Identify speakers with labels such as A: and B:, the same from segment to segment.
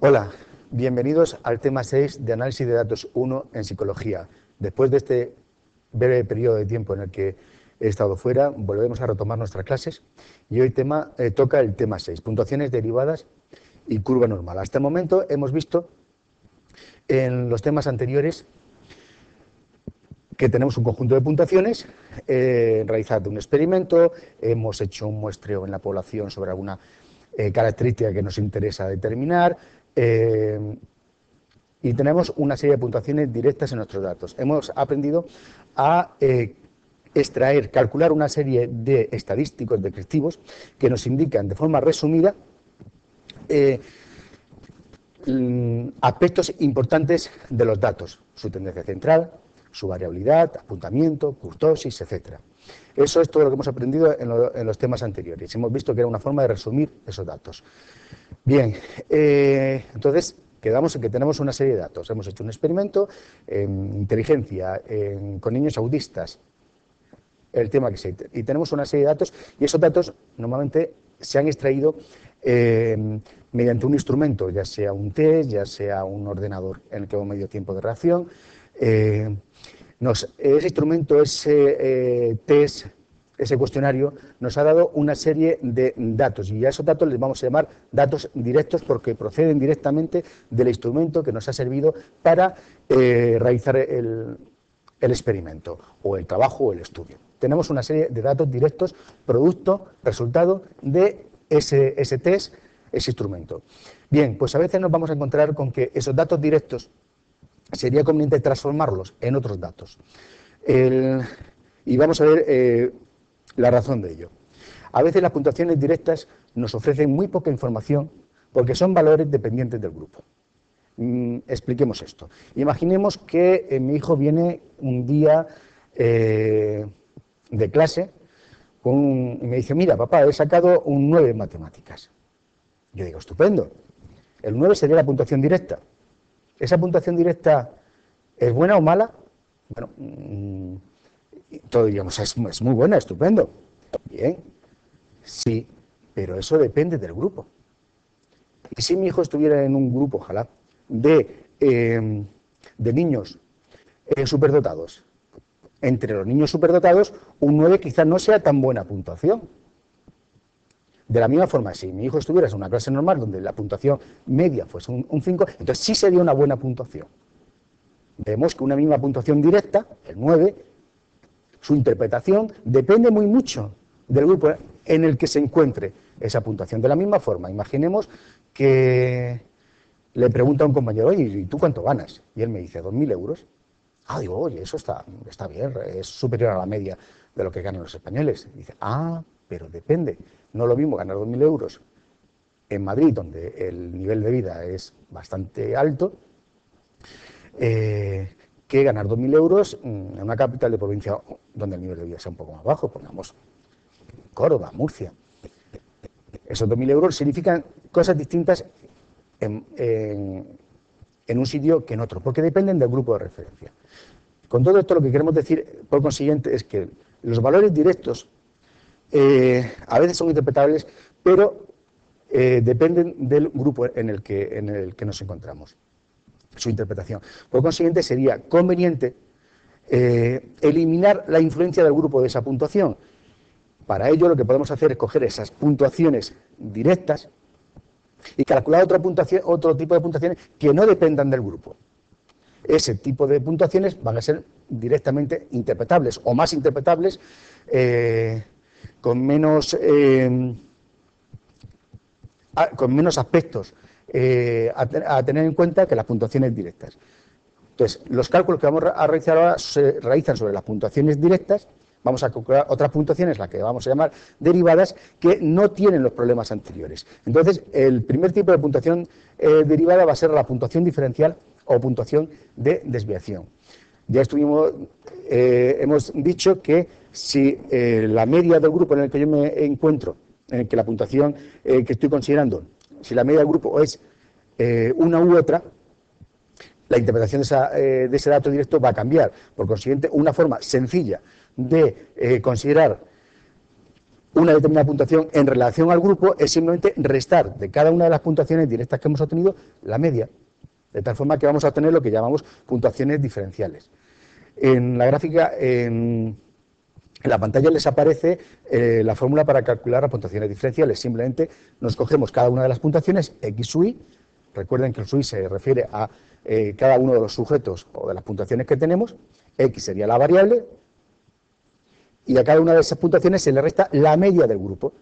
A: Hola, bienvenidos al tema 6 de Análisis de Datos 1 en Psicología. Después de este breve periodo de tiempo en el que he estado fuera, volvemos a retomar nuestras clases y hoy toca el tema 6, puntuaciones derivadas y curva normal. Hasta el momento hemos visto en los temas anteriores que tenemos un conjunto de puntuaciones, realizado un experimento, hemos hecho un muestreo en la población sobre alguna característica que nos interesa determinar, y tenemos una serie de puntuaciones directas en nuestros datos. Hemos aprendido a extraer, calcular una serie de estadísticos descriptivos que nos indican de forma resumida aspectos importantes de los datos, su tendencia central, su variabilidad, apuntamiento, kurtosis, etc. Eso es todo lo que hemos aprendido en los temas anteriores. Hemos visto que era una forma de resumir esos datos. Bien, entonces quedamos en que tenemos una serie de datos. Hemos hecho un experimento en inteligencia, con niños autistas, el tema que sea, y tenemos una serie de datos, y esos datos normalmente se han extraído mediante un instrumento, ya sea un test, ya sea un ordenador en el que hemos medido tiempo de reacción. Ese instrumento, ese test, ese cuestionario, nos ha dado una serie de datos, y a esos datos les vamos a llamar datos directos porque proceden directamente del instrumento que nos ha servido para realizar el experimento, o el trabajo, o el estudio. Tenemos una serie de datos directos, producto, resultado de ese test, ese instrumento. Bien, pues a veces nos vamos a encontrar con que esos datos directos sería conveniente transformarlos en otros datos. Y vamos a ver la razón de ello. A veces las puntuaciones directas nos ofrecen muy poca información porque son valores dependientes del grupo. Expliquemos esto. Imaginemos que mi hijo viene un día de clase y me dice: mira, papá, he sacado un 9 en matemáticas. Yo digo: estupendo. El 9 sería la puntuación directa. ¿Esa puntuación directa es buena o mala? Bueno, todos diríamos: es muy buena, estupendo. Bien, sí, pero eso depende del grupo. Y si mi hijo estuviera en un grupo, ojalá, de niños superdotados, entre los niños superdotados, un 9 quizás no sea tan buena puntuación. De la misma forma, si mi hijo estuviera en una clase normal donde la puntuación media fuese un 5, entonces sí sería una buena puntuación. Vemos que una misma puntuación directa, el 9, su interpretación depende muy mucho del grupo en el que se encuentre esa puntuación. De la misma forma, imaginemos que le pregunta a un compañero: oye, ¿y tú cuánto ganas? Y él me dice: 2.000 euros. Ah, digo: oye, eso está bien, es superior a la media de lo que ganan los españoles. Y dice: ah, pero depende. No es lo mismo ganar 2.000 euros en Madrid, donde el nivel de vida es bastante alto, que ganar 2.000 euros en una capital de provincia donde el nivel de vida sea un poco más bajo, pongamos Córdoba, Murcia. Esos 2.000 euros significan cosas distintas en un sitio que en otro, porque dependen del grupo de referencia. Con todo esto, lo que queremos decir, por consiguiente, es que los valores directos a veces son interpretables, pero dependen del grupo en el que nos encontramos, su interpretación. Por consiguiente, sería conveniente eliminar la influencia del grupo de esa puntuación. Para ello, lo que podemos hacer es coger esas puntuaciones directas y calcular otro tipo de puntuaciones que no dependan del grupo. Ese tipo de puntuaciones van a ser directamente interpretables o más interpretables, con menos aspectos a tener en cuenta que las puntuaciones directas. Entonces, los cálculos que vamos a realizar ahora se realizan sobre las puntuaciones directas. Vamos a calcular otras puntuaciones, las que vamos a llamar derivadas, que no tienen los problemas anteriores. Entonces, el primer tipo de puntuación derivada va a ser la puntuación diferencial o puntuación de desviación. Ya hemos dicho que si la media del grupo en el que yo me encuentro, en el que la puntuación que estoy considerando, si la media del grupo es una u otra, la interpretación de ese dato directo va a cambiar. Por consiguiente, una forma sencilla de considerar una determinada puntuación en relación al grupo es simplemente restar de cada una de las puntuaciones directas que hemos obtenido la media, de tal forma que vamos a obtener lo que llamamos puntuaciones diferenciales. En la gráfica, en la pantalla les aparece la fórmula para calcular las puntuaciones diferenciales. Simplemente nos cogemos cada una de las puntuaciones, x sub i. Recuerden que el sub i se refiere a cada uno de los sujetos o de las puntuaciones que tenemos. X sería la variable, y a cada una de esas puntuaciones se le resta la media del grupo.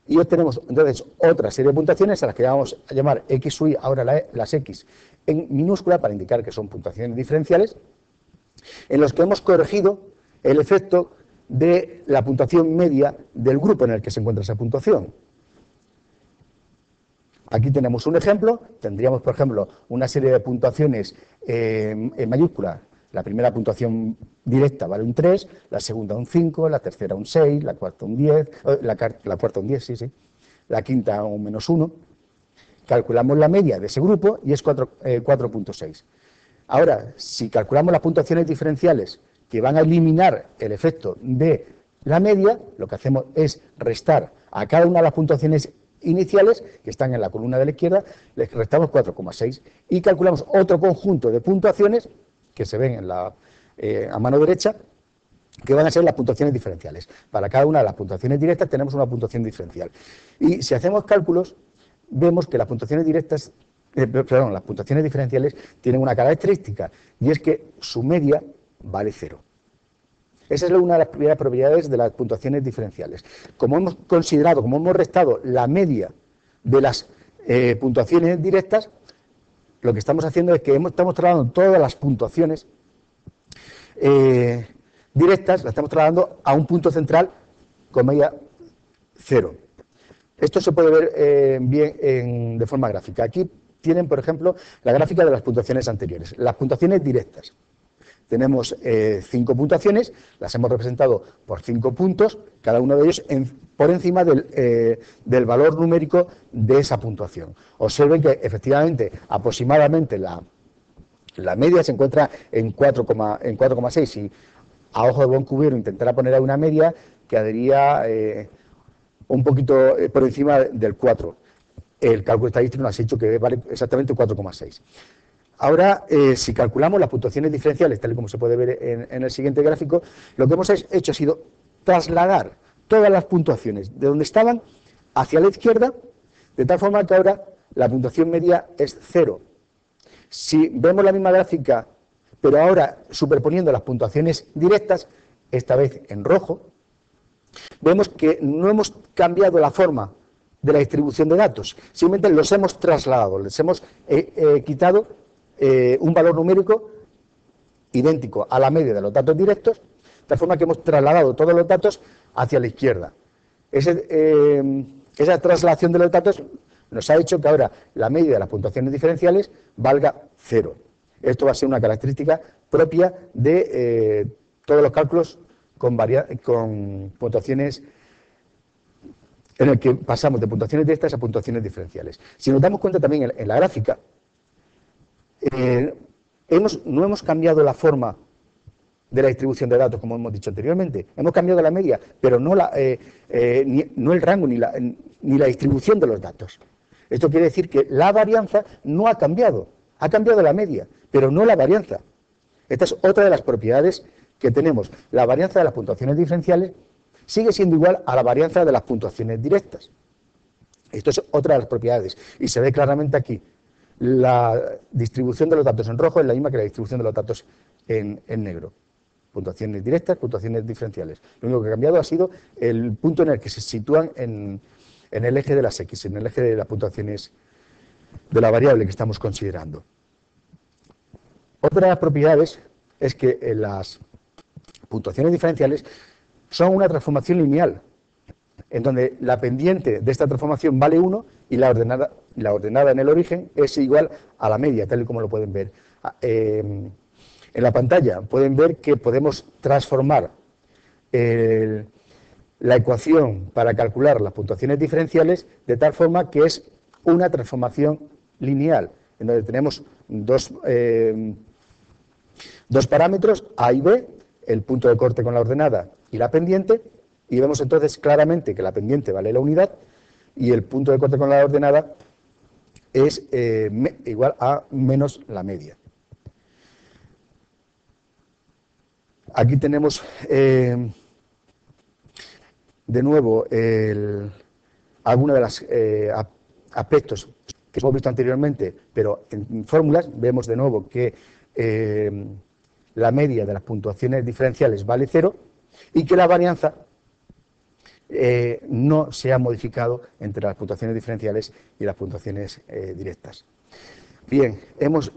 A: Y obtenemos entonces otra serie de puntuaciones a las que vamos a llamar x sub i, ahora las x en minúscula para indicar que son puntuaciones diferenciales, en los que hemos corregido el efecto de la puntuación media del grupo en el que se encuentra esa puntuación. Aquí tenemos un ejemplo, tendríamos por ejemplo una serie de puntuaciones en mayúscula. La primera puntuación directa vale un 3, la segunda un 5, la tercera un 6, la cuarta un 10, la cuarta un 10, sí, la quinta un -1. Calculamos la media de ese grupo y es 4.6. Ahora, si calculamos las puntuaciones diferenciales que van a eliminar el efecto de la media, lo que hacemos es restar a cada una de las puntuaciones iniciales, que están en la columna de la izquierda, les restamos 4,6 y calculamos otro conjunto de puntuaciones que se ven a mano derecha, que van a ser las puntuaciones diferenciales. Para cada una de las puntuaciones directas tenemos una puntuación diferencial. Y si hacemos cálculos, vemos que las puntuaciones las puntuaciones diferenciales tienen una característica, y es que su media vale 0. Esa es una de las primeras propiedades de las puntuaciones diferenciales. Como hemos considerado, como hemos restado la media de las puntuaciones directas, lo que estamos haciendo es que estamos trasladando todas las puntuaciones directas, las estamos trasladando a un punto central con media 0. Esto se puede ver bien de forma gráfica. Aquí tienen, por ejemplo, la gráfica de las puntuaciones anteriores. Las puntuaciones directas. Tenemos 5 puntuaciones, las hemos representado por 5 puntos, cada uno de ellos por encima del valor numérico de esa puntuación. Observen que efectivamente aproximadamente la media se encuentra en 4,6. Si a ojo de buen cubero intentara poner una media, quedaría un poquito por encima del 4. El cálculo estadístico nos ha dicho que vale exactamente 4,6. Ahora, si calculamos las puntuaciones diferenciales, tal y como se puede ver en el siguiente gráfico, lo que hemos hecho ha sido trasladar todas las puntuaciones de donde estaban hacia la izquierda, de tal forma que ahora la puntuación media es 0. Si vemos la misma gráfica, pero ahora superponiendo las puntuaciones directas, esta vez en rojo, vemos que no hemos cambiado la forma de la distribución de datos, simplemente los hemos trasladado, les hemos quitado un valor numérico idéntico a la media de los datos directos, de tal forma que hemos trasladado todos los datos hacia la izquierda. Esa traslación de los datos nos ha hecho que ahora la media de las puntuaciones diferenciales valga 0. Esto va a ser una característica propia de todos los cálculos con puntuaciones en el que pasamos de puntuaciones directas a puntuaciones diferenciales. Si nos damos cuenta también en la gráfica, no hemos cambiado la forma de la distribución de datos, como hemos dicho anteriormente. Hemos cambiado la media, pero no el rango ni la distribución de los datos. Esto quiere decir que la varianza no ha cambiado la media, pero no la varianza. Esta es otra de las propiedades que tenemos. La varianza de las puntuaciones diferenciales sigue siendo igual a la varianza de las puntuaciones directas. Esto es otra de las propiedades, y se ve claramente aquí. La distribución de los datos en rojo es la misma que la distribución de los datos en negro. Puntuaciones directas, puntuaciones diferenciales. Lo único que ha cambiado ha sido el punto en el que se sitúan en el eje de las X, en el eje de las puntuaciones de la variable que estamos considerando. Otra de las propiedades es que las puntuaciones diferenciales son una transformación lineal, en donde la pendiente de esta transformación vale 1 y la ordenada en el origen es igual a la media, tal y como lo pueden ver. En la pantalla pueden ver que podemos transformar la ecuación para calcular las puntuaciones diferenciales de tal forma que es una transformación lineal, en donde tenemos dos parámetros, A y B, el punto de corte con la ordenada y la pendiente, y vemos entonces claramente que la pendiente vale la unidad y el punto de corte con la ordenada es igual a menos la media. Aquí tenemos de nuevo algunos de los aspectos que hemos visto anteriormente, pero en fórmulas vemos de nuevo que la media de las puntuaciones diferenciales vale 0 y que la varianza no se ha modificado entre las puntuaciones diferenciales y las puntuaciones directas. Bien, hemos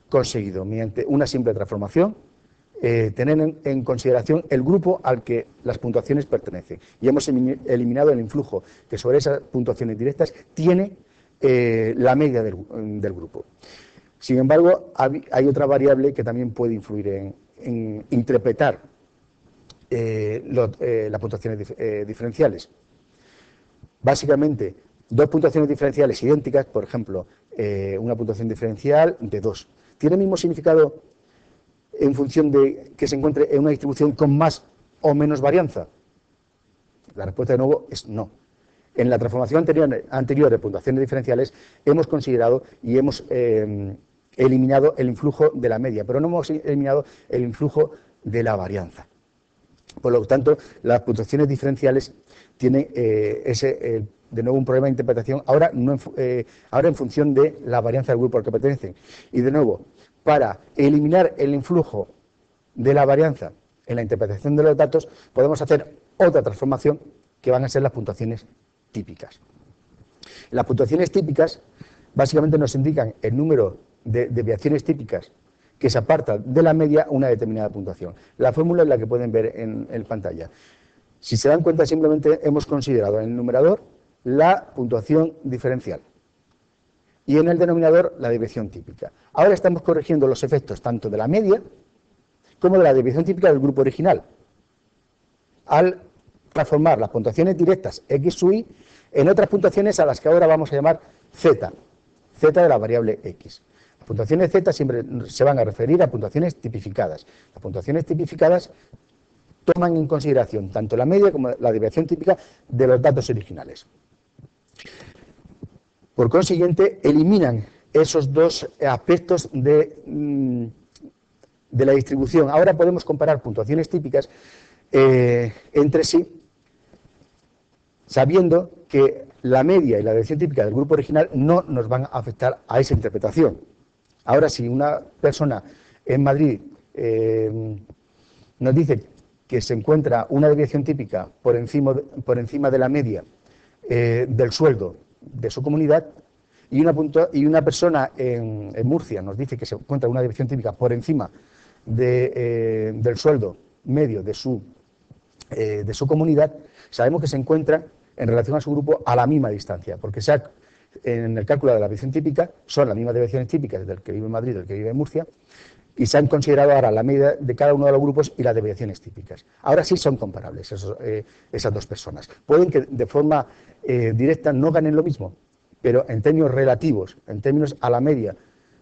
A: conseguido, mediante una simple transformación, tener en consideración el grupo al que las puntuaciones pertenecen y hemos eliminado el influjo que sobre esas puntuaciones directas tiene la media del grupo. Sin embargo, hay otra variable que también puede influir en interpretar las puntuaciones diferenciales. Básicamente, dos puntuaciones diferenciales idénticas, por ejemplo, una puntuación diferencial de 2, ¿tiene el mismo significado en función de que se encuentre en una distribución con más o menos varianza? La respuesta de nuevo es no. En la transformación anterior de puntuaciones diferenciales hemos considerado y hemos eliminado el influjo de la media, pero no hemos eliminado el influjo de la varianza. Por lo tanto, las puntuaciones diferenciales tienen de nuevo un problema de interpretación, ahora en función de la varianza del grupo al que pertenecen. Y de nuevo, para eliminar el influjo de la varianza en la interpretación de los datos, podemos hacer otra transformación que van a ser las puntuaciones típicas. Las puntuaciones típicas básicamente nos indican el número de desviaciones típicas que se aparta de la media una determinada puntuación. La fórmula es la que pueden ver en pantalla. Si se dan cuenta, simplemente hemos considerado en el numerador la puntuación diferencial y en el denominador la desviación típica. Ahora estamos corrigiendo los efectos tanto de la media como de la desviación típica del grupo original, al transformar las puntuaciones directas x sub y en otras puntuaciones a las que ahora vamos a llamar z de la variable x. Las puntuaciones z siempre se van a referir a puntuaciones tipificadas. Las puntuaciones tipificadas toman en consideración tanto la media como la desviación típica de los datos originales. Por consiguiente, eliminan esos dos aspectos de la distribución. Ahora podemos comparar puntuaciones típicas entre sí, sabiendo que la media y la desviación típica del grupo original no nos van a afectar a esa interpretación. Ahora, si una persona en Madrid nos dice que se encuentra una desviación típica por encima de la media del sueldo de su comunidad, y una persona en Murcia nos dice que se encuentra una desviación típica por encima del sueldo medio de su comunidad, sabemos que se encuentra en relación a su grupo a la misma distancia, porque en el cálculo de la desviación típica son las mismas desviaciones típicas del que vive en Madrid y del que vive en Murcia, y se han considerado ahora la media de cada uno de los grupos y las desviaciones típicas. Ahora sí son comparables esas dos personas. Pueden que de forma directa no ganen lo mismo, pero en términos relativos, en términos a la media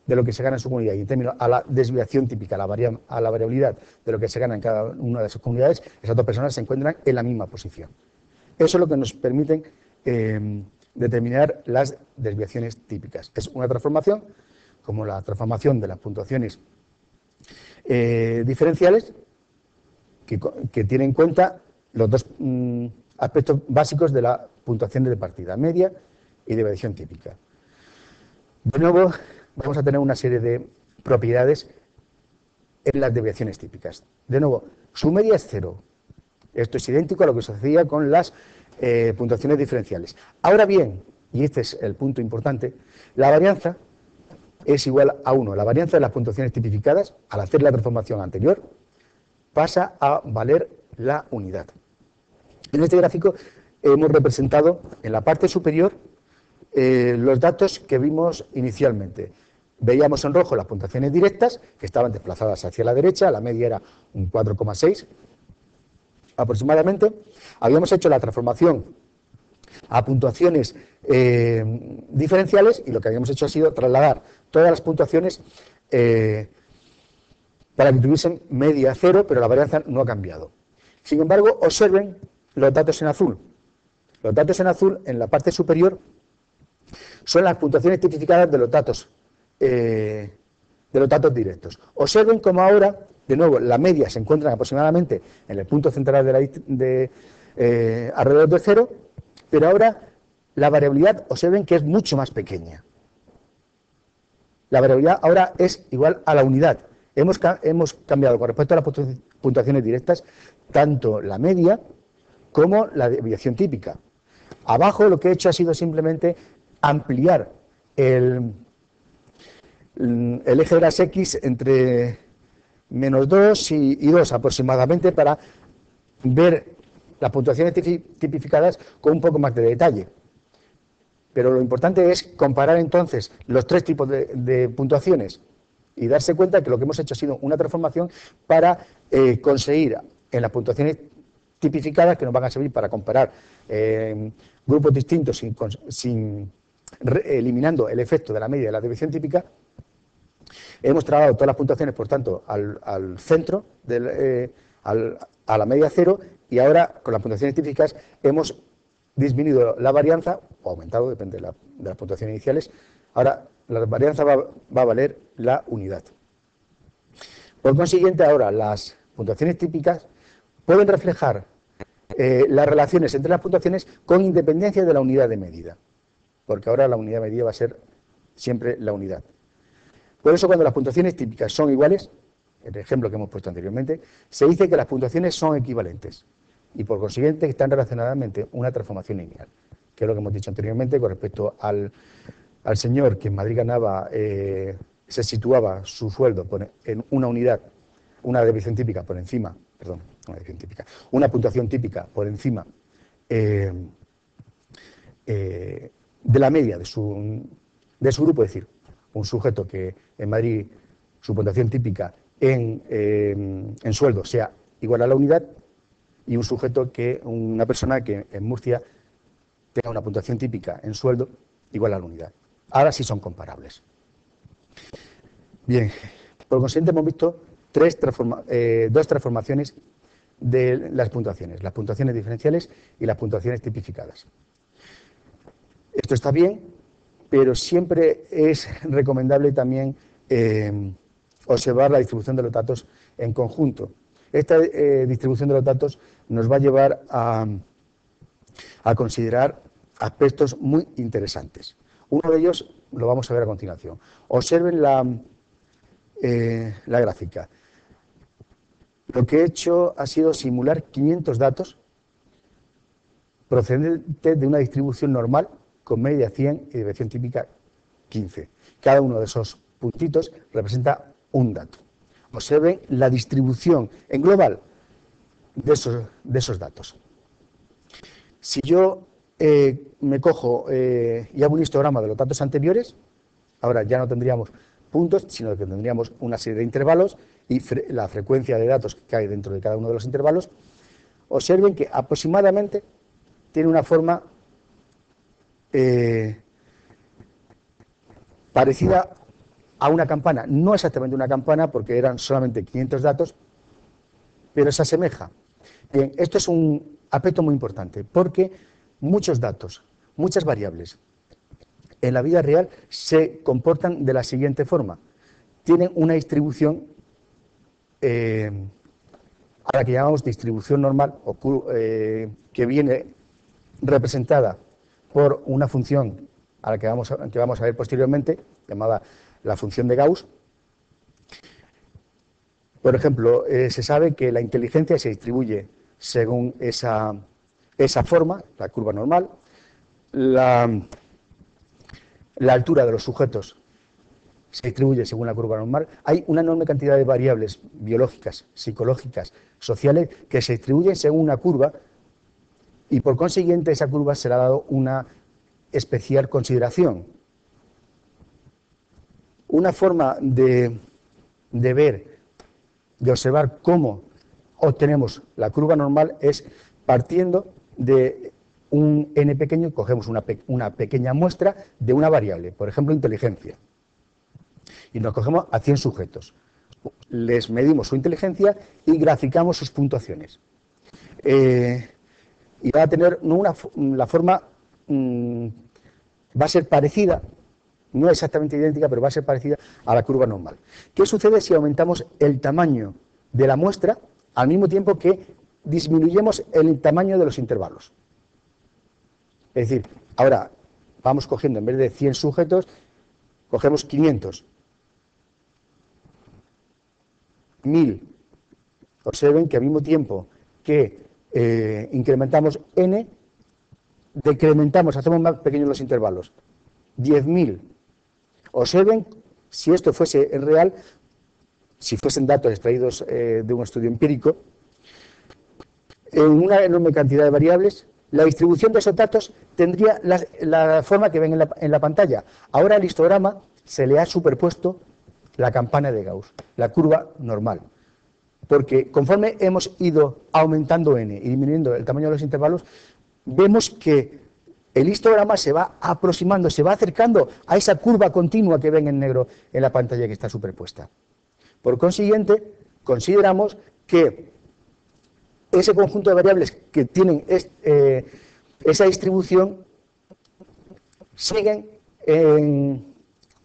A: de lo que se gana en su comunidad y en términos a la desviación típica, a la variabilidad de lo que se gana en cada una de sus comunidades, esas dos personas se encuentran en la misma posición. Eso es lo que nos permite determinar las desviaciones típicas. Es una transformación, como la transformación de las puntuaciones diferenciales, que tiene en cuenta los dos aspectos básicos de la puntuación de partida, media y desviación típica. De nuevo, vamos a tener una serie de propiedades en las desviaciones típicas. De nuevo, su media es 0. Esto es idéntico a lo que sucedía con las puntuaciones diferenciales. Ahora bien, y este es el punto importante, la varianza es igual a 1. La varianza de las puntuaciones tipificadas, al hacer la transformación anterior, pasa a valer la unidad. En este gráfico hemos representado en la parte superior los datos que vimos inicialmente. Veíamos en rojo las puntuaciones directas, que estaban desplazadas hacia la derecha, la media era un 4,6 aproximadamente. Habíamos hecho la transformación a puntuaciones diferenciales y lo que habíamos hecho ha sido trasladar todas las puntuaciones para que tuviesen media 0, pero la varianza no ha cambiado. Sin embargo, observen los datos en azul. Los datos en azul, en la parte superior, son las puntuaciones tipificadas de los datos directos. Observen cómo ahora, de nuevo, la media se encuentra aproximadamente en el punto central alrededor de 0, pero ahora la variabilidad, observen que es mucho más pequeña. La variabilidad ahora es igual a la unidad. Hemos cambiado con respecto a las puntuaciones directas tanto la media como la desviación típica. Abajo lo que he hecho ha sido simplemente ampliar el eje de las X entre -2 y 2 aproximadamente para ver las puntuaciones tipificadas con un poco más de detalle. Pero lo importante es comparar entonces los tres tipos de puntuaciones y darse cuenta que lo que hemos hecho ha sido una transformación para conseguir en las puntuaciones tipificadas, que nos van a servir para comparar grupos distintos eliminando el efecto de la media de la desviación típica. Hemos trasladado todas las puntuaciones, por tanto, al centro, a la media 0, y ahora, con las puntuaciones tipificadas, hemos disminuido la varianza, o aumentado, depende de las puntuaciones iniciales. Ahora, la varianza va a valer la unidad. Por consiguiente, ahora, las puntuaciones típicas pueden reflejar las relaciones entre las puntuaciones con independencia de la unidad de medida, porque ahora la unidad de medida va a ser siempre la unidad. Por eso, cuando las puntuaciones típicas son iguales, el ejemplo que hemos puesto anteriormente, se dice que las puntuaciones son equivalentes y, por consiguiente, están relacionadamente una transformación lineal, que es lo que hemos dicho anteriormente con respecto al señor que en Madrid ganaba, se situaba su sueldo en una unidad, una desviación típica por encima, perdón, una puntuación típica por encima de la media de su grupo, es decir, un sujeto que en Madrid su puntuación típica en sueldo sea igual a la unidad, y una persona que en Murcia tenga una puntuación típica en sueldo igual a la unidad. Ahora sí son comparables. Bien, por consiguiente hemos visto dos transformaciones de las puntuaciones diferenciales y las puntuaciones tipificadas. Esto está bien, pero siempre es recomendable también observar la distribución de los datos en conjunto. Esta distribución de los datos nos va a llevar a considerar aspectos muy interesantes. Uno de ellos lo vamos a ver a continuación. Observen la gráfica. Lo que he hecho ha sido simular 500 datos procedentes de una distribución normal con media 100 y desviación típica 15. Cada uno de esos puntitos representa un dato. Observen la distribución en global de esos datos. Si yo me cojo y hago un histograma de los datos anteriores, ahora ya no tendríamos puntos, sino que tendríamos una serie de intervalos y la frecuencia de datos que hay dentro de cada uno de los intervalos. Observen que aproximadamente tiene una forma parecida a una campana. No exactamente una campana, porque eran solamente 500 datos, pero se asemeja. Bien, esto es un aspecto muy importante, porque muchos datos, muchas variables, en la vida real se comportan de la siguiente forma. Tienen una distribución a la que llamamos distribución normal, que viene representada por una función a la que vamos a ver posteriormente, llamada la función de Gauss. Por ejemplo, se sabe que la inteligencia se distribuye según esa forma, la curva normal. La altura de los sujetos se distribuye según la curva normal. Hay una enorme cantidad de variables biológicas, psicológicas, sociales, que se distribuyen según una curva, y por consiguiente esa curva se le ha dado una especial consideración. Una forma de ver, de observar cómo obtenemos la curva normal es partiendo de un n pequeño, cogemos una pequeña muestra de una variable, por ejemplo, inteligencia, y nos cogemos a 100 sujetos. Les medimos su inteligencia y graficamos sus puntuaciones. y va a tener la forma, va a ser parecida, no exactamente idéntica, pero va a ser parecida a la curva normal. ¿Qué sucede si aumentamos el tamaño de la muestra al mismo tiempo que disminuyemos el tamaño de los intervalos? Es decir, ahora vamos cogiendo, en vez de 100 sujetos, cogemos 500, 1000. Observen que al mismo tiempo que incrementamos n, decrementamos, hacemos más pequeños los intervalos. 10.000. Observen, si esto fuese en real, si fuesen datos extraídos de un estudio empírico, en una enorme cantidad de variables, la distribución de esos datos tendría la forma que ven en la pantalla. Ahora al histograma se le ha superpuesto la campana de Gauss, la curva normal. Porque conforme hemos ido aumentando n y disminuyendo el tamaño de los intervalos, vemos que el histograma se va aproximando, se va acercando a esa curva continua que ven en negro en la pantalla que está superpuesta. Por consiguiente, consideramos que ese conjunto de variables que tienen esa distribución siguen en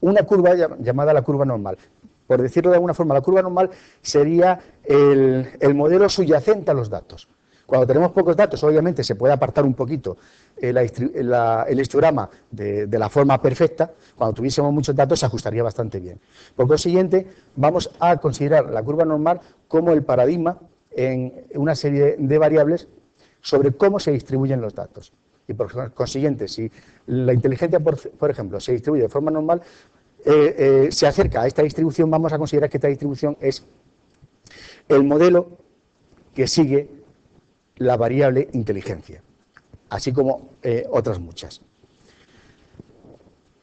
A: una curva llamada la curva normal. Por decirlo de alguna forma, la curva normal sería el modelo subyacente a los datos. Cuando tenemos pocos datos, obviamente se puede apartar un poquito el histograma de la forma perfecta. Cuando tuviésemos muchos datos se ajustaría bastante bien. Por consiguiente, vamos a considerar la curva normal como el paradigma en una serie de variables sobre cómo se distribuyen los datos. Y por consiguiente, si la inteligencia, por ejemplo, se distribuye de forma normal, se acerca a esta distribución, vamos a considerar que esta distribución es el modelo que sigue la variable inteligencia, así como otras muchas.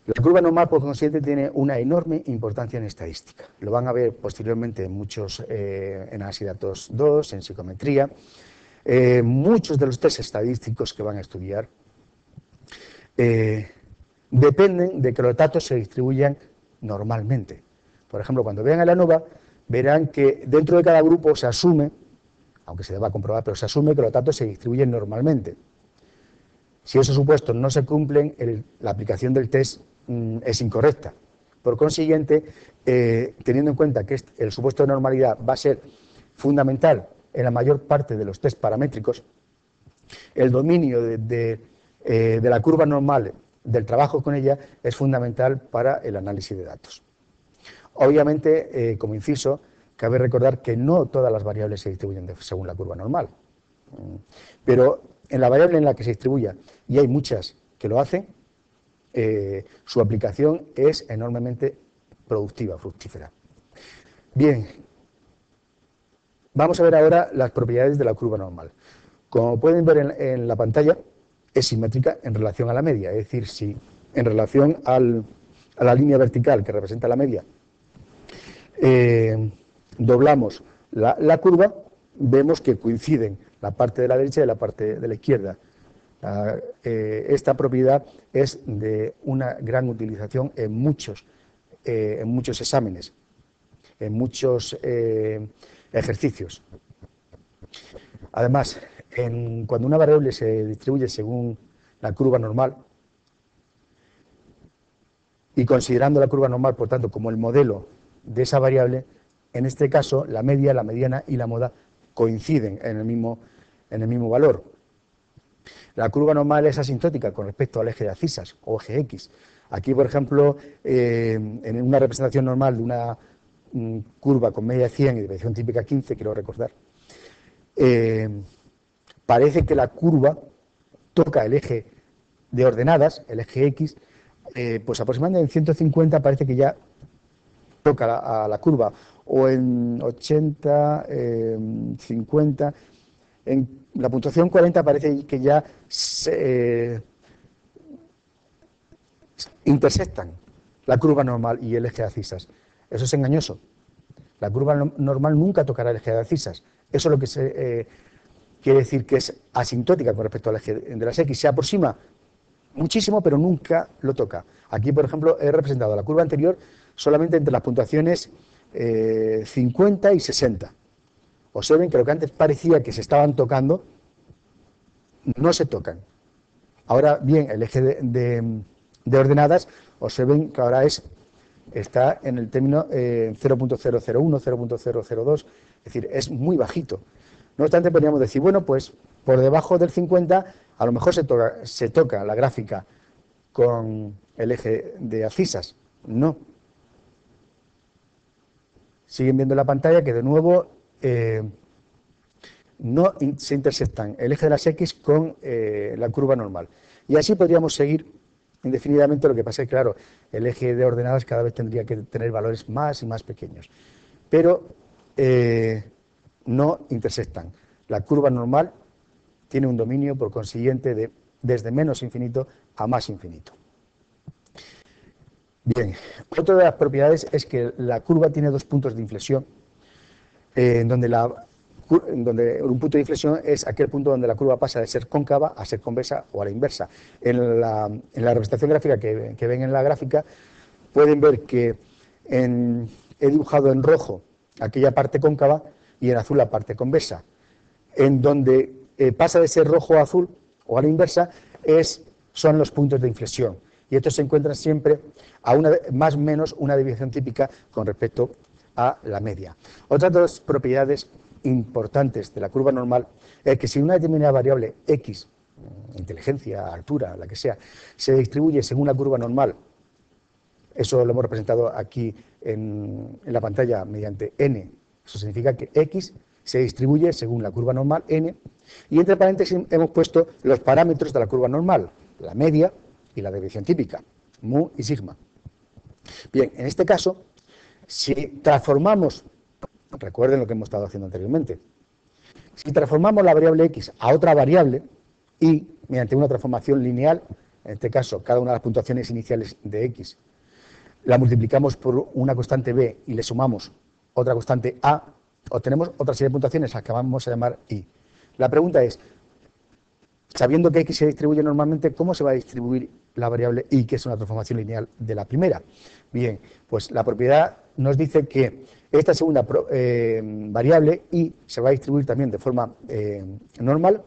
A: La curva normal, por consiguiente, tiene una enorme importancia en estadística. Lo van a ver posteriormente en muchos análisis de datos 2, en psicometría. Muchos de los test estadísticos que van a estudiar dependen de que los datos se distribuyan normalmente. Por ejemplo, cuando vean el ANOVA, verán que dentro de cada grupo se asume, aunque se deba comprobar, pero se asume que los datos se distribuyen normalmente. Si esos supuestos no se cumplen, la aplicación del test es incorrecta. Por consiguiente, teniendo en cuenta que el supuesto de normalidad va a ser fundamental en la mayor parte de los test paramétricos, el dominio de la curva normal, del trabajo con ella, es fundamental para el análisis de datos. Obviamente, como inciso, cabe recordar que no todas las variables se distribuyen según la curva normal, pero en la variable en la que se distribuya, y hay muchas que lo hacen, su aplicación es enormemente productiva, fructífera. Bien, vamos a ver ahora las propiedades de la curva normal. Como pueden ver en la pantalla, es simétrica en relación a la media, es decir, si en relación a la línea vertical que representa la media, doblamos la curva, vemos que coinciden la parte de la derecha y la parte de la izquierda. Esta propiedad es de una gran utilización en muchos exámenes, en muchos ejercicios. Además, cuando una variable se distribuye según la curva normal, y considerando la curva normal, por tanto, como el modelo de esa variable, en este caso, la media, la mediana y la moda coinciden en el mismo valor. La curva normal es asintótica con respecto al eje de abscisas o eje X. Aquí, por ejemplo, en una representación normal de una curva con media 100 y desviación típica 15, quiero recordar, parece que la curva toca el eje de ordenadas, el eje X, pues aproximadamente en 150 parece que ya toca a la curva, o en 80, 50, en la puntuación 40 parece que ya se intersectan la curva normal y el eje de abscisas. Eso es engañoso. La curva normal nunca tocará el eje de abscisas. Eso es lo que quiere decir que es asintótica con respecto al eje de las X. Se aproxima muchísimo, pero nunca lo toca. Aquí, por ejemplo, he representado la curva anterior solamente entre las puntuaciones 50 y 60. Observen que lo que antes parecía que se estaban tocando, no se tocan. Ahora bien, el eje de ordenadas, observen que ahora está en el término 0.001, 0.002, es decir, es muy bajito. No obstante, podríamos decir, bueno, pues por debajo del 50 a lo mejor se toca la gráfica con el eje de abscisas. No. Siguen viendo en la pantalla que de nuevo no se intersectan el eje de las X con la curva normal. Y así podríamos seguir indefinidamente. Lo que pasa es que, claro, el eje de ordenadas cada vez tendría que tener valores más y más pequeños. Pero no intersectan. La curva normal tiene un dominio, por consiguiente, desde menos infinito a más infinito. Bien, otra de las propiedades es que la curva tiene dos puntos de inflexión, en donde un punto de inflexión es aquel punto donde la curva pasa de ser cóncava a ser convexa o a la inversa. En la representación gráfica que ven en la gráfica, pueden ver que he dibujado en rojo aquella parte cóncava y en azul la parte convexa. En donde pasa de ser rojo a azul o a la inversa son los puntos de inflexión. Y estos se encuentran siempre a más o menos una desviación típica con respecto a la media. Otras dos propiedades importantes de la curva normal es que si una determinada variable X, inteligencia, altura, la que sea, se distribuye según la curva normal, eso lo hemos representado aquí en la pantalla mediante n, eso significa que X se distribuye según la curva normal n, y entre paréntesis hemos puesto los parámetros de la curva normal, la media y la desviación típica, mu y sigma. Bien, en este caso, si transformamos, recuerden lo que hemos estado haciendo anteriormente, si transformamos la variable X a otra variable y, mediante una transformación lineal, en este caso, cada una de las puntuaciones iniciales de X, la multiplicamos por una constante B y le sumamos otra constante A, obtenemos otra serie de puntuaciones a las que vamos a llamar I. La pregunta es, sabiendo que X se distribuye normalmente, ¿cómo se va a distribuir la variable I, que es una transformación lineal de la primera? Bien, pues la propiedad nos dice que esta segunda variable I se va a distribuir también de forma normal,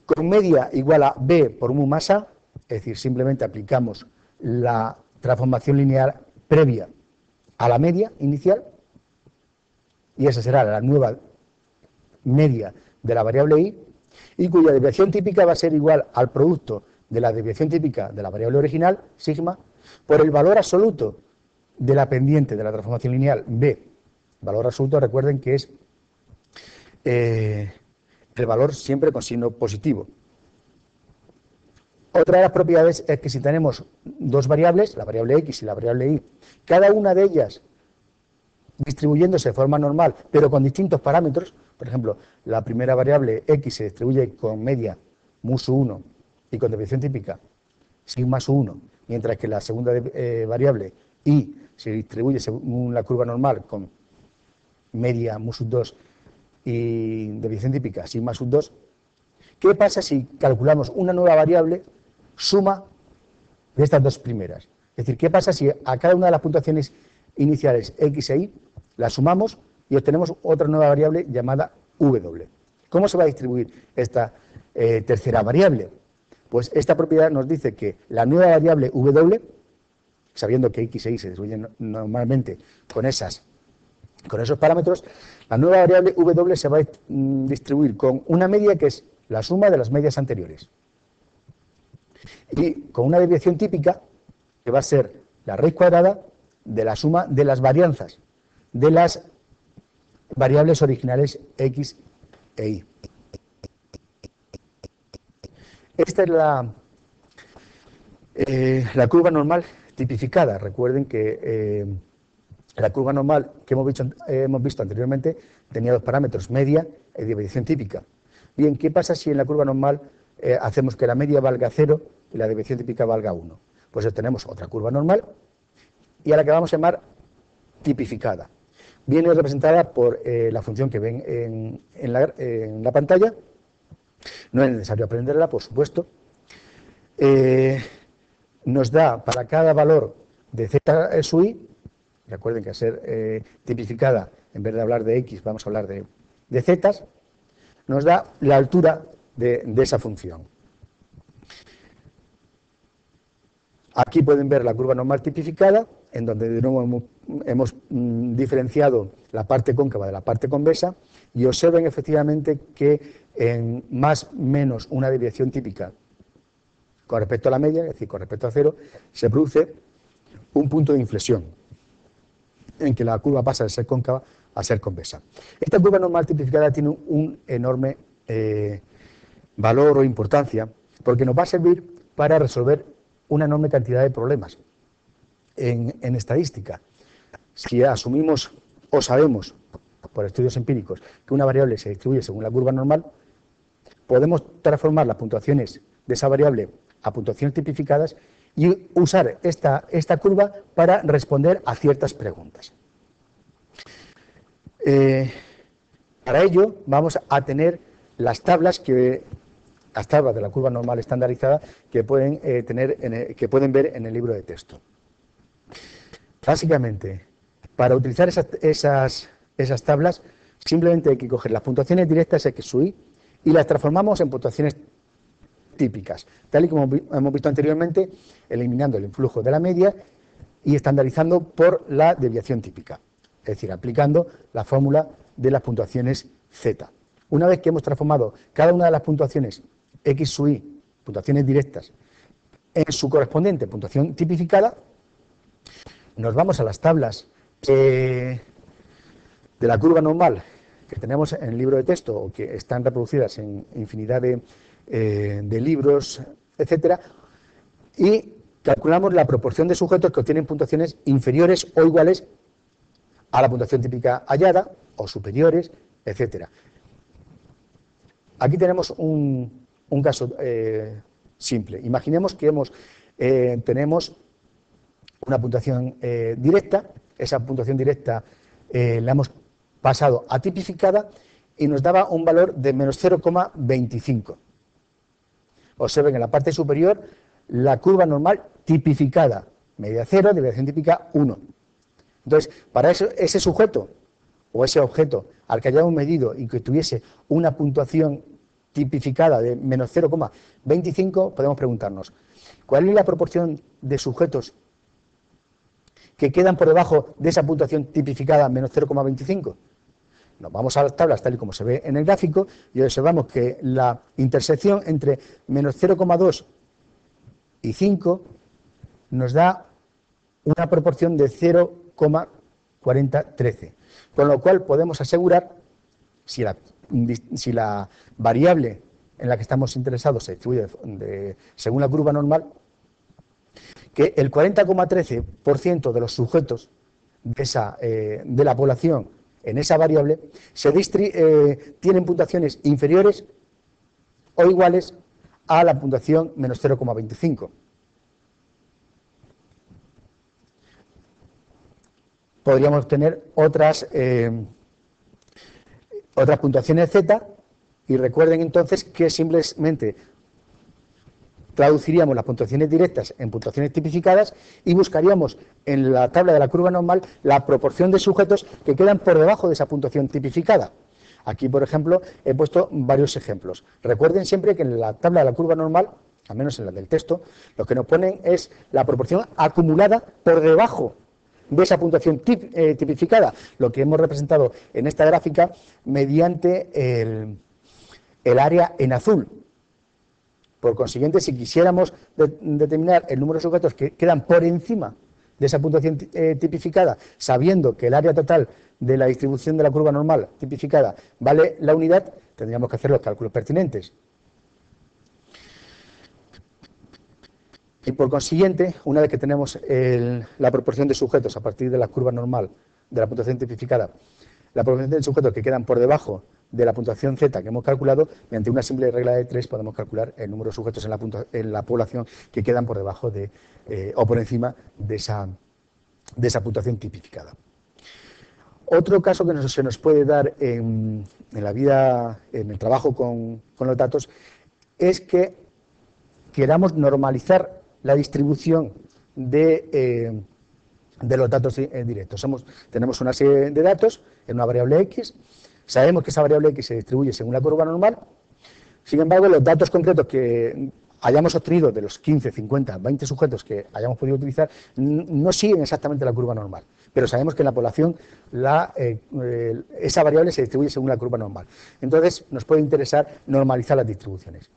A: con media igual a B por mu más A, es decir, simplemente aplicamos la transformación lineal previa a la media inicial, y esa será la nueva media de la variable I, y cuya desviación típica va a ser igual al producto de la desviación típica de la variable original, sigma, por el valor absoluto de la pendiente de la transformación lineal B. Valor absoluto, recuerden que es el valor siempre con signo positivo. Otra de las propiedades es que si tenemos dos variables, la variable X y la variable Y, cada una de ellas distribuyéndose de forma normal, pero con distintos parámetros, por ejemplo, la primera variable X se distribuye con media mu sub 1 y con desviación típica sigma sub 1, mientras que la segunda variable Y se distribuye según la curva normal con media mu sub 2 y desviación típica sigma sub 2. ¿Qué pasa si calculamos una nueva variable suma de estas dos primeras? Es decir, ¿qué pasa si a cada una de las puntuaciones iniciales X e Y la sumamos y obtenemos otra nueva variable llamada W? ¿Cómo se va a distribuir esta tercera variable? Pues esta propiedad nos dice que la nueva variable W, sabiendo que X e Y se distribuyen normalmente con esos parámetros, la nueva variable W se va a distribuir con una media que es la suma de las medias anteriores, y con una desviación típica que va a ser la raíz cuadrada de la suma de las varianzas de las variables originales X e Y. Esta es la curva normal tipificada. Recuerden que la curva normal que hemos visto anteriormente tenía dos parámetros, media y desviación típica. Bien, ¿qué pasa si en la curva normal hacemos que la media valga 0 y la desviación típica valga 1? Pues obtenemos otra curva normal y a la que vamos a llamar tipificada. Viene representada por la función que ven en la pantalla. No es necesario aprenderla, por supuesto. Nos da para cada valor de z sub i, recuerden que al ser tipificada, en vez de hablar de x, vamos a hablar de zetas, nos da la altura de esa función. Aquí pueden ver la curva normal tipificada, en donde de nuevo hemos diferenciado la parte cóncava de la parte convexa, y observen efectivamente que en más o menos una desviación típica con respecto a la media, es decir, con respecto a cero, se produce un punto de inflexión en que la curva pasa de ser cóncava a ser convexa. Esta curva normal tipificada tiene un enorme valor o importancia, porque nos va a servir para resolver una enorme cantidad de problemas en estadística. Si asumimos o sabemos por estudios empíricos que una variable se distribuye según la curva normal, podemos transformar las puntuaciones de esa variable a puntuaciones tipificadas y usar esta curva para responder a ciertas preguntas. Para ello vamos a tener las tablas de la curva normal estandarizada que pueden ver en el libro de texto. Básicamente, para utilizar esas tablas, simplemente hay que coger las puntuaciones directas X sub I y las transformamos en puntuaciones típicas, tal y como hemos visto anteriormente, eliminando el influjo de la media y estandarizando por la desviación típica, es decir, aplicando la fórmula de las puntuaciones Z. Una vez que hemos transformado cada una de las puntuaciones X sub I, puntuaciones directas, en su correspondiente puntuación tipificada, nos vamos a las tablas de la curva normal que tenemos en el libro de texto o que están reproducidas en infinidad de libros, etcétera, y calculamos la proporción de sujetos que obtienen puntuaciones inferiores o iguales a la puntuación típica hallada, o superiores, etcétera. Aquí tenemos un caso simple. Imaginemos que tenemos una puntuación directa, esa puntuación directa la hemos pasado a tipificada y nos daba un valor de menos 0,25. Observen en la parte superior la curva normal tipificada, media 0, desviación típica 1. Entonces, para ese sujeto o ese objeto al que hayamos medido y que tuviese una puntuación tipificada de menos 0,25, podemos preguntarnos, ¿cuál es la proporción de sujetos que quedan por debajo de esa puntuación tipificada menos 0,25? Nos vamos a las tablas tal y como se ve en el gráfico y observamos que la intersección entre menos 0,2 y 5 nos da una proporción de 0,4013, con lo cual podemos asegurar, si la variable en la que estamos interesados se distribuye según la curva normal, que el 40,13% de los sujetos de la población en esa variable tienen puntuaciones inferiores o iguales a la puntuación menos 0,25. Podríamos tener otras puntuaciones Z, y recuerden entonces que simplemente traduciríamos las puntuaciones directas en puntuaciones tipificadas y buscaríamos en la tabla de la curva normal la proporción de sujetos que quedan por debajo de esa puntuación tipificada. Aquí, por ejemplo, he puesto varios ejemplos. Recuerden siempre que en la tabla de la curva normal, al menos en la del texto, lo que nos ponen es la proporción acumulada por debajo de esa puntuación tipificada, lo que hemos representado en esta gráfica mediante el área en azul. Por consiguiente, si quisiéramos determinar el número de sujetos que quedan por encima de esa puntuación tipificada, sabiendo que el área total de la distribución de la curva normal tipificada vale la unidad, tendríamos que hacer los cálculos pertinentes. Y por consiguiente, una vez que tenemos la proporción de sujetos a partir de la curva normal de la puntuación tipificada, la proporción de sujetos que quedan por debajo de la puntuación Z que hemos calculado, mediante una simple regla de 3 podemos calcular el número de sujetos en la población que quedan por debajo o por encima de esa puntuación tipificada. Otro caso que se nos puede dar en la vida, en el trabajo con los datos, es que queramos normalizar la distribución de los datos directos. Tenemos una serie de datos en una variable X, Sabemos que esa variable X se distribuye según la curva normal. Sin embargo, los datos concretos que hayamos obtenido de los 15, 50, 20 sujetos que hayamos podido utilizar no siguen exactamente la curva normal, pero sabemos que en la población esa variable se distribuye según la curva normal. Entonces, nos puede interesar normalizar las distribuciones.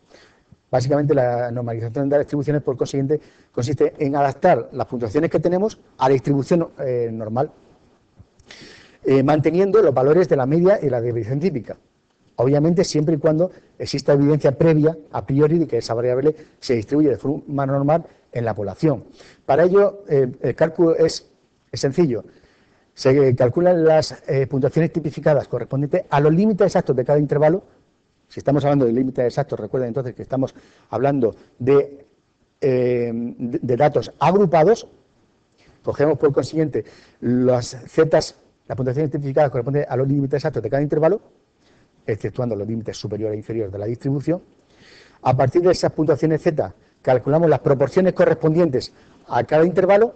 A: Básicamente, la normalización de las distribuciones, por consiguiente, consiste en adaptar las puntuaciones que tenemos a la distribución normal, manteniendo los valores de la media y la desviación típica. Obviamente, siempre y cuando exista evidencia previa, a priori, de que esa variable se distribuye de forma normal en la población. Para ello, el cálculo es sencillo. Se calculan las puntuaciones tipificadas correspondientes a los límites exactos de cada intervalo. Si estamos hablando de límites exactos, recuerden entonces que estamos hablando de datos agrupados. Cogemos, por consiguiente, las puntuaciones tipificadas correspondientes a los límites exactos de cada intervalo, exceptuando los límites superiores e inferiores de la distribución. A partir de esas puntuaciones Z, calculamos las proporciones correspondientes a cada intervalo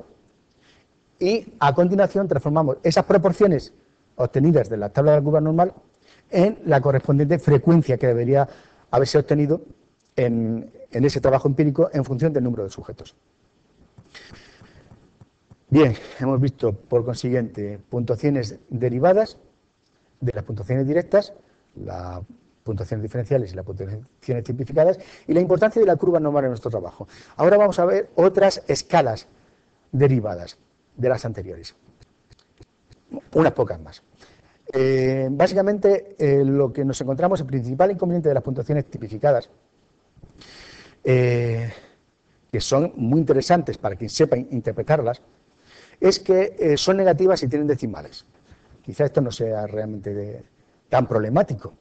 A: y, a continuación, transformamos esas proporciones obtenidas de la tabla de la curva normal en la correspondiente frecuencia que debería haberse obtenido en ese trabajo empírico en función del número de sujetos. Bien, hemos visto, por consiguiente, puntuaciones derivadas de las puntuaciones directas, las puntuaciones diferenciales y las puntuaciones tipificadas, y la importancia de la curva normal en nuestro trabajo. Ahora vamos a ver otras escalas derivadas de las anteriores, unas pocas más. Básicamente, lo que nos encontramos, el principal inconveniente de las puntuaciones tipificadas, que son muy interesantes para quien sepa interpretarlas, es que son negativas y tienen decimales. Quizá esto no sea realmente tan problemático,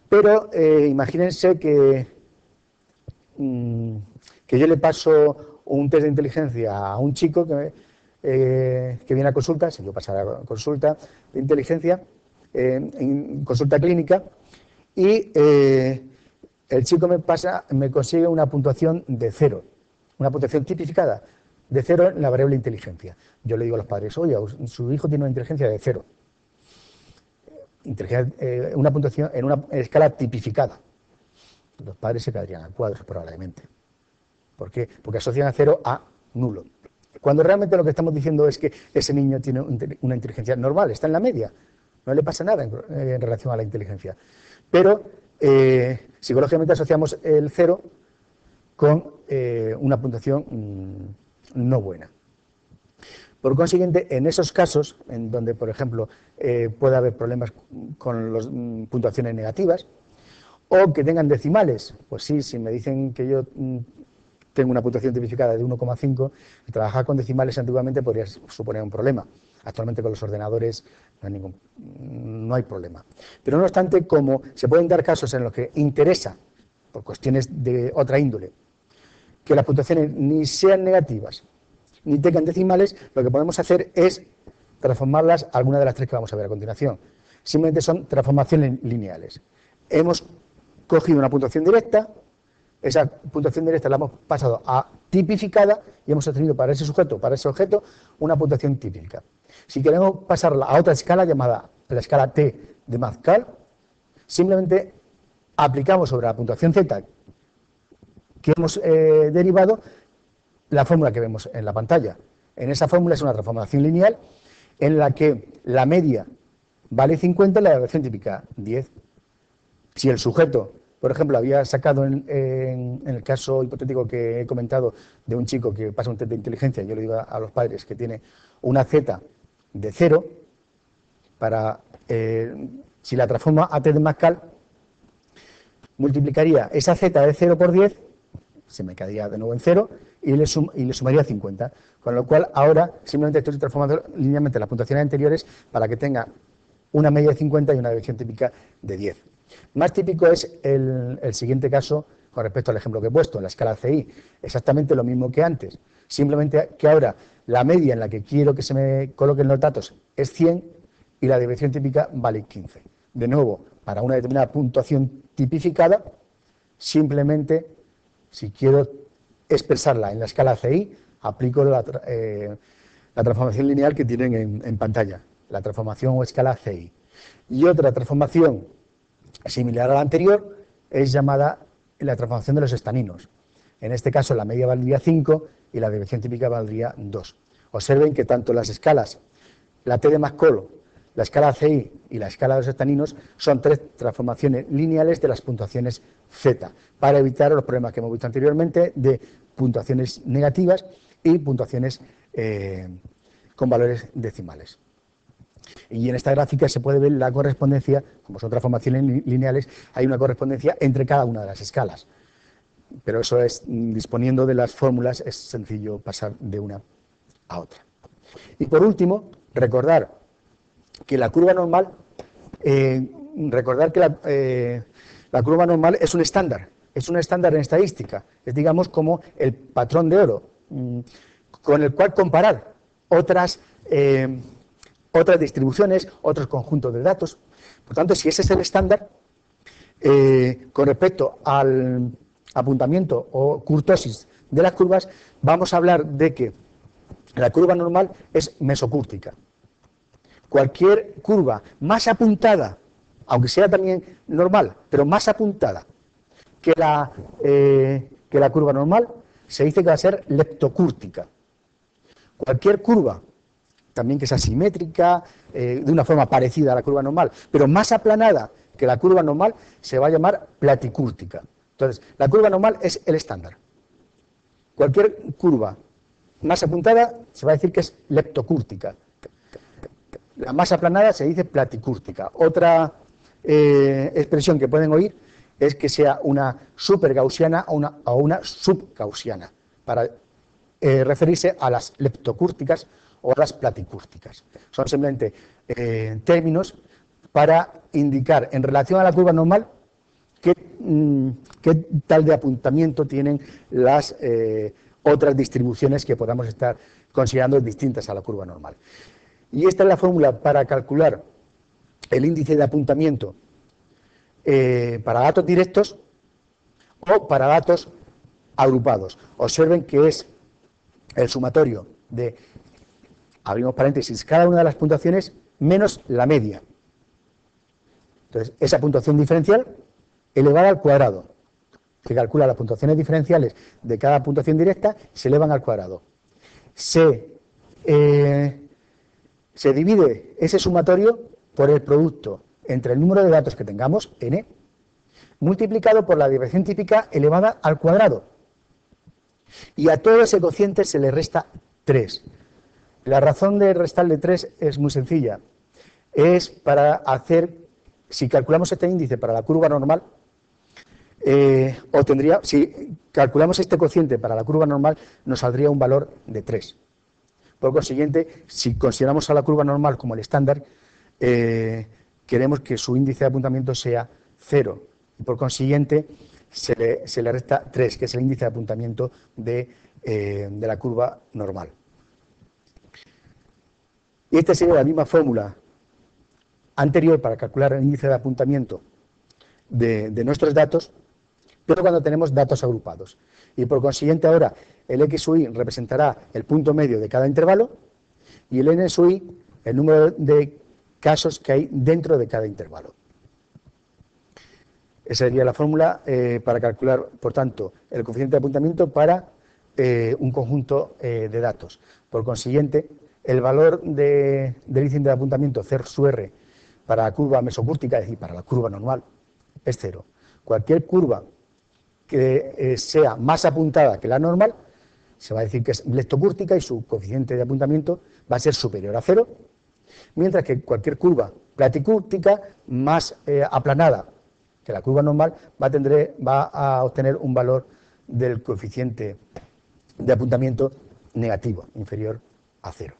A: pero imagínense que yo le paso un test de inteligencia a un chico que viene a consulta, si yo pasara a consulta de inteligencia, en consulta clínica, y el chico me consigue una puntuación de 0, una puntuación tipificada de 0 en la variable inteligencia. Yo le digo a los padres, oye, su hijo tiene una inteligencia de 0. Una puntuación en una escala tipificada. Los padres se quedarían al cuadro, probablemente. ¿Por qué? Porque asocian a 0 a nulo. Cuando realmente lo que estamos diciendo es que ese niño tiene una inteligencia normal, está en la media, no le pasa nada en relación a la inteligencia. Pero psicológicamente asociamos el 0 con una puntuación no buena. Por consiguiente, en esos casos, en donde, por ejemplo, puede haber problemas con las puntuaciones negativas, o que tengan decimales, pues sí, si me dicen que yo tengo una puntuación tipificada de 1,5, trabajar con decimales antiguamente podría suponer un problema. Actualmente con los ordenadores no hay problema. Pero no obstante, como se pueden dar casos en los que interesa, por cuestiones de otra índole, que las puntuaciones ni sean negativas ni tengan decimales, lo que podemos hacer es transformarlas a alguna de las tres que vamos a ver a continuación. Simplemente son transformaciones lineales. Hemos cogido una puntuación directa, esa puntuación directa la hemos pasado a tipificada y hemos obtenido para ese sujeto, para ese objeto, una puntuación típica. Si queremos pasarla a otra escala llamada la escala T de Mazcal, simplemente aplicamos sobre la puntuación Z que hemos derivado la fórmula que vemos en la pantalla. En esa fórmula es una transformación lineal en la que la media vale 50 y la desviación típica 10. Si el sujeto, por ejemplo, había sacado en el caso hipotético que he comentado de un chico que pasa un test de inteligencia, yo le digo a los padres que tiene una Z de 0, si la transforma a T de Pascal, multiplicaría esa Z de 0 por 10, se me quedaría de nuevo en 0, y le sumaría 50. Con lo cual, ahora simplemente estoy transformando linealmente las puntuaciones anteriores para que tenga una media de 50 y una desviación típica de 10. Más típico es el siguiente caso con respecto al ejemplo que he puesto, en la escala CI. Exactamente lo mismo que antes. Simplemente que ahora la media en la que quiero que se me coloquen los datos es 100 y la desviación típica vale 15. De nuevo, para una determinada puntuación tipificada, simplemente, si quiero expresarla en la escala CI, aplico la transformación lineal que tienen en pantalla, la transformación o escala CI. Y otra transformación similar a la anterior es llamada la transformación de los estaninos. En este caso la media valdría 5 y la desviación típica valdría 2. Observen que tanto las escalas, la T de Mascolo, la escala CI y la escala de los estaninos son 3 transformaciones lineales de las puntuaciones Z, para evitar los problemas que hemos visto anteriormente de puntuaciones negativas y puntuaciones con valores decimales. Y en esta gráfica se puede ver la correspondencia, como son transformaciones lineales, hay una correspondencia entre cada una de las escalas. Pero eso es, disponiendo de las fórmulas, es sencillo pasar de una a otra. Y por último, recordar que la curva normal, la curva normal es un estándar en estadística, es, digamos, como el patrón de oro, con el cual comparar otras distribuciones, otros conjuntos de datos. Por tanto, si ese es el estándar, con respecto al apuntamiento o kurtosis de las curvas, vamos a hablar de que la curva normal es mesocúrtica. Cualquier curva más apuntada, aunque sea también normal, pero más apuntada que la curva normal, se dice que va a ser leptocúrtica. Cualquier curva, también que sea simétrica, de una forma parecida a la curva normal, pero más aplanada que la curva normal, se va a llamar platicúrtica. Entonces, la curva normal es el estándar. Cualquier curva más apuntada se va a decir que es leptocúrtica. La más aplanada se dice platicúrtica. Otra expresión que pueden oír es que sea una supergaussiana o una subgaussiana, para referirse a las leptocúrticas o las platicúrticas. Son simplemente términos para indicar, en relación a la curva normal, qué tal de apuntamiento tienen las otras distribuciones que podamos estar considerando distintas a la curva normal. Y esta es la fórmula para calcular el índice de apuntamiento para datos directos o para datos agrupados. Observen que es el sumatorio de, abrimos paréntesis, cada una de las puntuaciones menos la media. Entonces, esa puntuación diferencial elevada al cuadrado, que calcula las puntuaciones diferenciales de cada puntuación directa, se elevan al cuadrado. Se divide ese sumatorio por el producto entre el número de datos que tengamos, n, multiplicado por la desviación típica elevada al cuadrado. Y a todo ese cociente se le resta 3. La razón de restarle 3 es muy sencilla. Es para hacer, si calculamos este índice para la curva normal, si calculamos este cociente para la curva normal, nos saldría un valor de 3. Por consiguiente, si consideramos a la curva normal como el estándar, queremos que su índice de apuntamiento sea 0. Y por consiguiente, se le resta 3, que es el índice de apuntamiento de la curva normal. Y esta sería la misma fórmula anterior para calcular el índice de apuntamiento de nuestros datos, pero cuando tenemos datos agrupados. Y por consiguiente ahora el X sub i representará el punto medio de cada intervalo y el N sub i el número de casos que hay dentro de cada intervalo. Esa sería la fórmula para calcular, por tanto, el coeficiente de apuntamiento para un conjunto de datos. Por consiguiente, el valor del índice de apuntamiento C sub R para la curva mesocúrtica, es decir, para la curva normal, es 0. Cualquier curva que sea más apuntada que la normal, se va a decir que es leptocúrtica y su coeficiente de apuntamiento va a ser superior a 0, mientras que cualquier curva platicúrtica más aplanada que la curva normal va a obtener un valor del coeficiente de apuntamiento negativo, inferior a 0.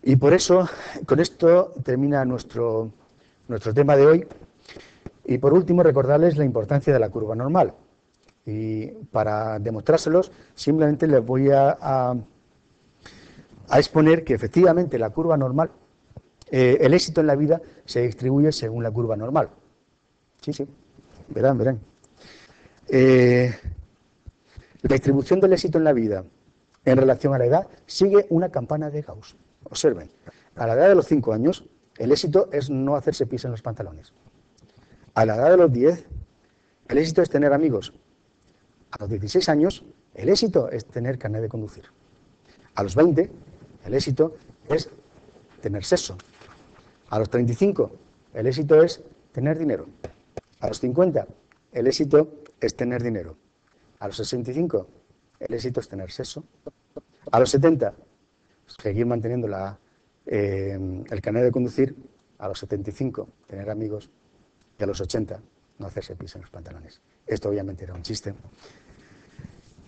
A: Y por eso, con esto termina nuestro tema de hoy. Y por último, recordarles la importancia de la curva normal. Y para demostrárselos, simplemente les voy a exponer que efectivamente la curva normal, el éxito en la vida se distribuye según la curva normal. Sí, verán. La distribución del éxito en la vida en relación a la edad sigue una campana de Gauss. Observen, a la edad de los 5 años, el éxito es no hacerse pis en los pantalones. A la edad de los 10, el éxito es tener amigos. A los 16 años, el éxito es tener carnet de conducir. A los 20, el éxito es tener sexo. A los 35, el éxito es tener dinero. A los 50, el éxito es tener dinero. A los 65, el éxito es tener sexo. A los 70, seguir manteniendo el carnet de conducir. A los 75, tener amigos. Y a los 80, no hacerse pis en los pantalones. Esto obviamente era un chiste.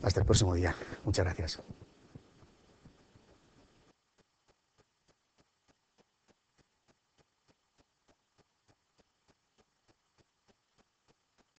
A: Hasta el próximo día. Muchas gracias.